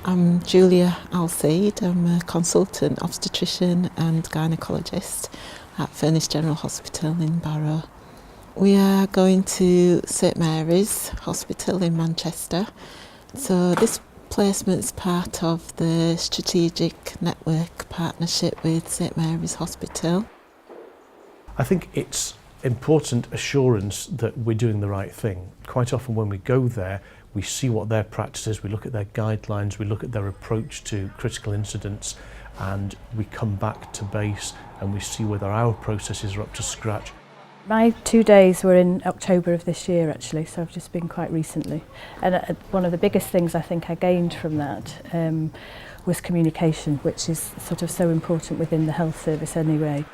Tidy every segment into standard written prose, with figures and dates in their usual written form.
I'm Julia Alseid. I'm a consultant obstetrician and gynaecologist at Furness General Hospital in Barrow. We are going to St Mary's Hospital in Manchester. So this placement is part of the strategic network partnership with St Mary's Hospital. I think it's important assurance that we're doing the right thing. Quite often when we go there, we see what their practice is, we look at their guidelines, we look at their approach to critical incidents, and we come back to base and we see whether our processes are up to scratch. My 2 days were in October of this year actually, so I've just been quite recently. And one of the biggest things I think I gained from that was communication, which is sort of so important within the health service anyway.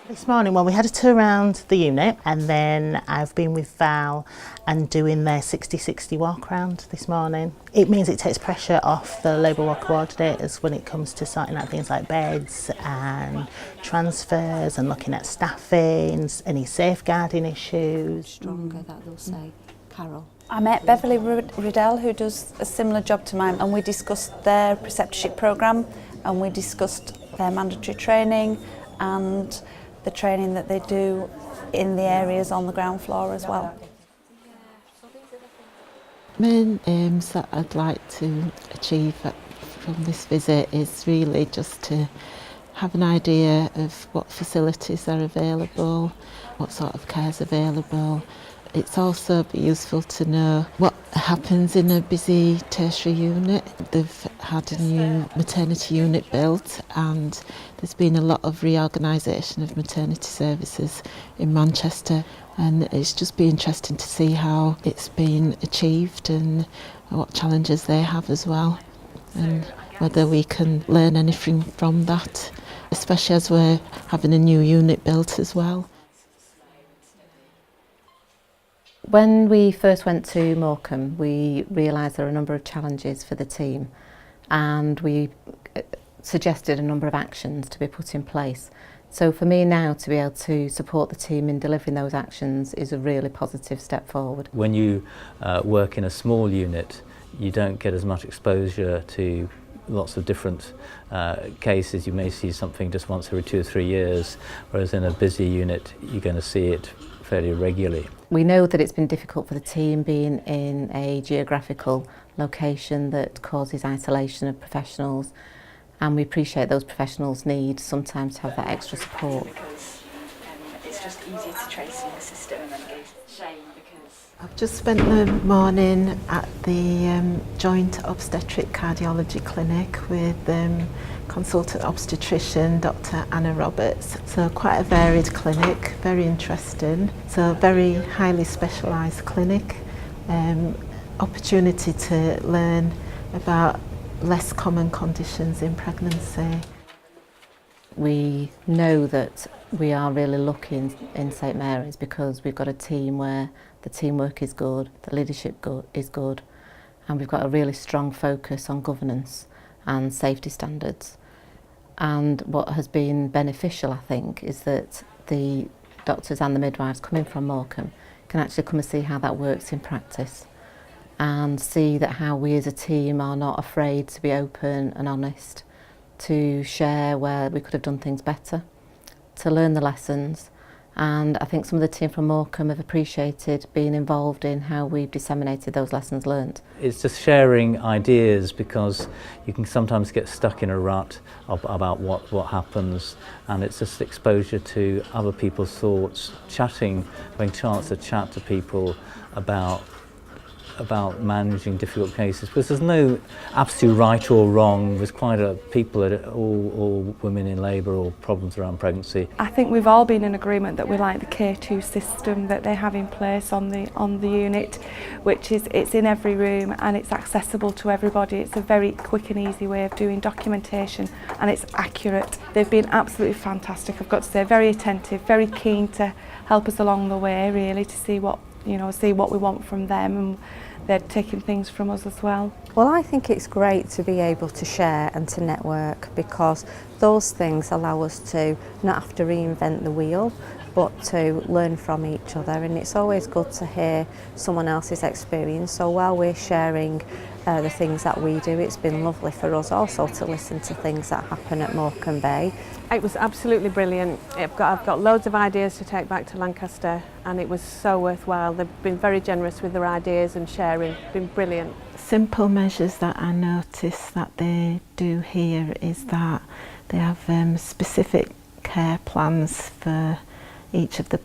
This morning, well, we had a tour around the unit, and then I've been with Val and doing their 60-60 walk around this morning. It means it takes pressure off the labour ward coordinators when it comes to sorting out things like beds and transfers and looking at staffing, any safeguarding issues. Stronger, that they'll say. Carol. I met Beverly Riddell, who does a similar job to mine, and we discussed their preceptorship programme, and we discussed their mandatory training and the training that they do in the areas on the ground floor as well. Main aims that I'd like to achieve from this visit is really just to have an idea of what facilities are available, what sort of care is available. It's also be useful to know what happens in a busy tertiary unit. They've had a new maternity unit built, and there's been a lot of reorganisation of maternity services in Manchester, and it's just been interesting to see how it's been achieved and what challenges they have as well, and whether we can learn anything from that, especially as we're having a new unit built as well. When we first went to Morecambe, we realised there are a number of challenges for the team, and we suggested a number of actions to be put in place. So for me now to be able to support the team in delivering those actions is a really positive step forward. When you work in a small unit, you don't get as much exposure to lots of different cases. You may see something just once every 2 or 3 years, whereas in a busy unit you're going to see it fairly regularly. We know that it's been difficult for the team being in a geographical location that causes isolation of professionals, and we appreciate those professionals need sometimes to have that extra support. It's just easier to trace in the system, and then it goes shame because... I've just spent the morning at the Joint Obstetric Cardiology Clinic with consultant obstetrician Dr. Anna Roberts. So quite a varied clinic, very interesting. So very highly specialised clinic. Opportunity to learn about less common conditions in pregnancy. We know that we are really lucky in St Mary's because we've got a team where the teamwork is good, the leadership is good, and we've got a really strong focus on governance and safety standards. And what has been beneficial, I think, is that the doctors and the midwives coming from Morecambe can actually come and see how that works in practice, and see that how we as a team are not afraid to be open and honest, to share where we could have done things better, to learn the lessons. And I think some of the team from Morecambe have appreciated being involved in how we've disseminated those lessons learnt. It's just sharing ideas, because you can sometimes get stuck in a rut about what happens, and it's just exposure to other people's thoughts, chatting, having a chance to chat to people about managing difficult cases, because there's no absolute right or wrong. There's quite a people that all women in labour or problems around pregnancy. I think we've all been in agreement that we like the K2 system that they have in place on the unit, which is it's in every room and it's accessible to everybody. It's a very quick and easy way of doing documentation, and it's accurate. They've been absolutely fantastic, I've got to say, very attentive, very keen to help us along the way, really, to see what we want from them, and they're taking things from us as well. Well, I think it's great to be able to share and to network, because those things allow us to not have to reinvent the wheel, but to learn from each other, and it's always good to hear someone else's experience. So while we're sharing the things that we do, it's been lovely for us also to listen to things that happen at Morecambe Bay. It was absolutely brilliant. I've got loads of ideas to take back to Lancaster, and it was so worthwhile. They've been very generous with their ideas and sharing. It's been brilliant. Simple measures that I notice that they do here is that they have specific care plans for each of the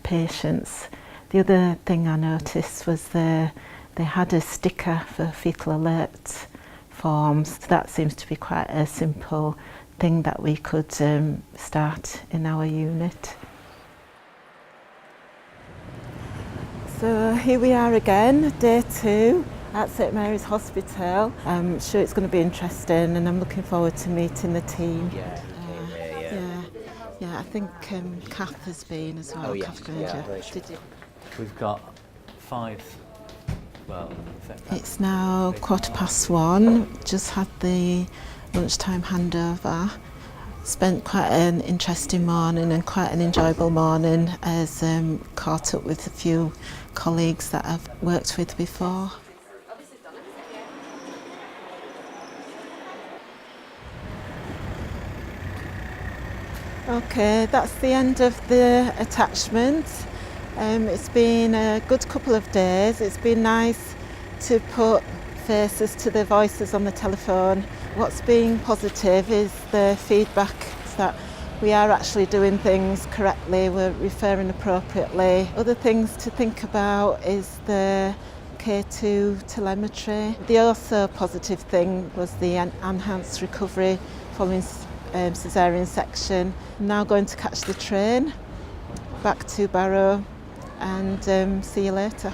patients. The other thing I noticed was they had a sticker for fetal alert forms. That seems to be quite a simple thing that we could start in our unit. So here we are again, day 2 at St Mary's Hospital. I'm sure it's going to be interesting, and I'm looking forward to meeting the team. Yeah, I think Kath has been as well. Kath Granger. Did you? We've got 5. Well, it's now 1:15. Just had the lunchtime handover. Spent quite an interesting morning and quite an enjoyable morning, as caught up with a few colleagues that I've worked with before. Okay, that's the end of the attachment. It's been a good couple of days. It's been nice to put faces to the voices on the telephone. What's been positive is the feedback that we are actually doing things correctly, we're referring appropriately. Other things to think about is the K2 telemetry. The also positive thing was the enhanced recovery following caesarean section. I'm now going to catch the train back to Barrow and see you later.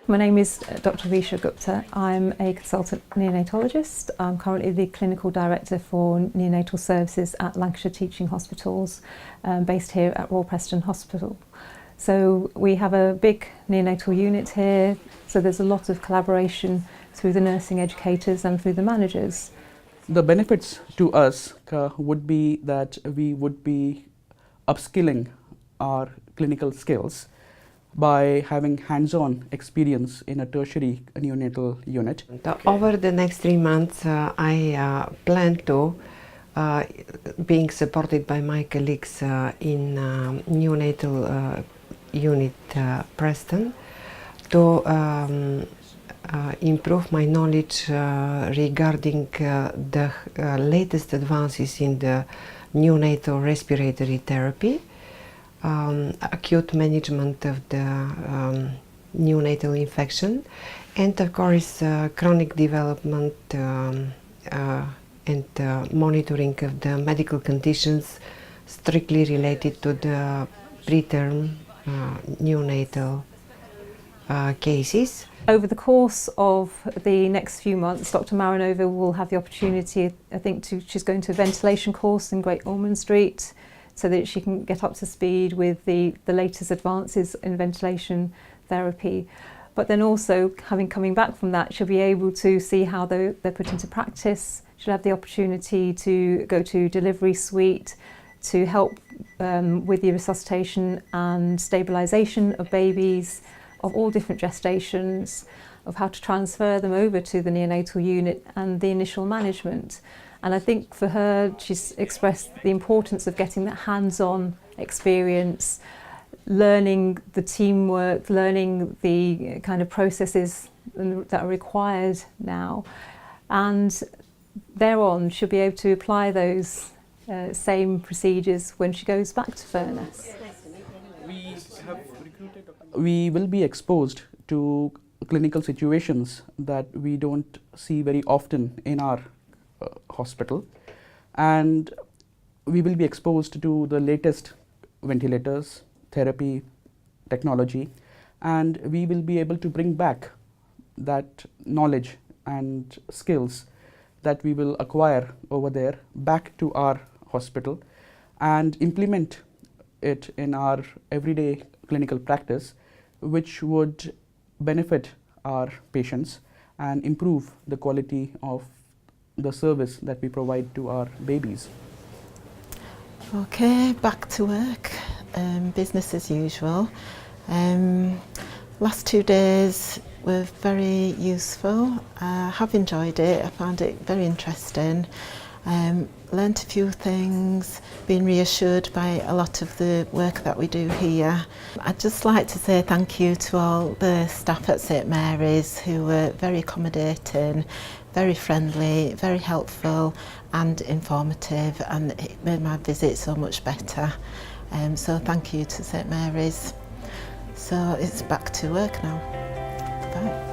My name is Dr. Visha Gupta. I'm a consultant neonatologist. I'm currently the clinical director for neonatal services at Lancashire Teaching Hospitals, based here at Royal Preston Hospital. So we have a big neonatal unit here, so there's a lot of collaboration through the nursing educators and through the managers. The benefits to us would be that we would be upskilling our clinical skills by having hands-on experience in a tertiary neonatal unit. Over the next 3 months, I plan to, being supported by my colleagues in neonatal unit Preston, to improve my knowledge regarding the latest advances in the neonatal respiratory therapy, acute management of the neonatal infection, and of course chronic development and monitoring of the medical conditions strictly related to the preterm neonatal cases. Over the course of the next few months, Dr. Maranova will have the opportunity, I think, she's going to a ventilation course in Great Ormond Street, so that she can get up to speed with the latest advances in ventilation therapy. But then also, coming back from that, she'll be able to see how they're put into practice. She'll have the opportunity to go to delivery suite to help with the resuscitation and stabilisation of babies of all different gestations, of how to transfer them over to the neonatal unit and the initial management. And I think for her, she's expressed the importance of getting that hands-on experience, learning the teamwork, learning the kind of processes that are required now. And thereon, she'll be able to apply those same procedures when she goes back to Furness. We will be exposed to clinical situations that we don't see very often in our hospital, and we will be exposed to the latest ventilators, therapy, technology, and we will be able to bring back that knowledge and skills that we will acquire over there back to our hospital and implement it in our everyday clinical practice, which would benefit our patients and improve the quality of the service that we provide to our babies. Okay, back to work, business as usual. Last 2 days were very useful. I have enjoyed it. I found it very interesting. Learnt a few things, been reassured by a lot of the work that we do here. I'd just like to say thank you to all the staff at St Mary's who were very accommodating, very friendly, very helpful and informative, and it made my visit so much better. So thank you to St Mary's. So it's back to work now. Bye.